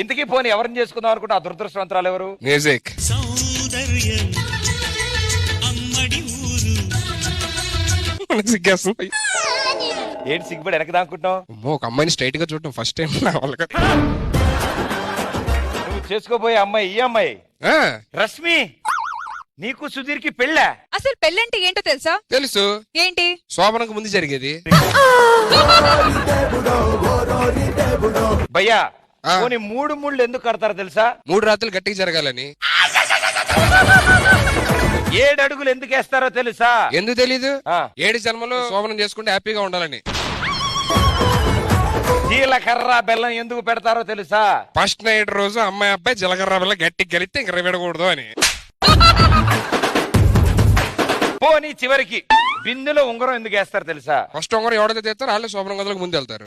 ఇంతకీ పోనీ ఎవరిని చేసుకుందాం అనుకుంటే ఆ దురదృష్టవంతరాలు ఎవరు? మ్యూజిక్. సిగ్గేస్తుంది. ఏంటి సిగ్గుపడి వెనక దాక్కుంటావు? ఒక అమ్మాయిని స్ట్రైట్ గా చూడటం ఫస్ట్ టైం నా వాళ్ళకి. నువ్వు చేసుకోబోయే అమ్మాయి ఈ అమ్మాయి రష్మి. నీకు సుధీర్కి పెళ్ళా? అసలు పెళ్ళంటే ఏంటో తెలుసా? తెలుసు. ఏంటి? శోభనకు ముందు జరిగేది. భయ్యా పోనీ 3 ముళ్ళు ఎందుకు కడతారో తెలుసా? 3 రాత్రులు గట్టిగా జరగాలని. 7 అడుగులు ఎందుకు వేస్తారో తెలుసా? ఎందుకు తెలీదు? 7 జన్మలో శోభనం చేసుకుంటే హ్యాపీగా ఉండాలని. జీలకర్ర బెల్లం ఎందుకు పెడతారో తెలుసా? ఫస్ట్ నైట్ రోజు అమ్మాయి అబ్బాయి జీలకర్ర బెల్లం గట్టిగా కలిస్తే ఇంక విడకూడదు అని. పోనీ చివరికి బిందులో ఉంగరం ఎందుకు వేస్తారు తెలుసా? ఫస్ట్ ఉంగరం ఎవడైతే తెస్తారో వాళ్ళే శోభనం గదులకు ముందు వెళ్తారు.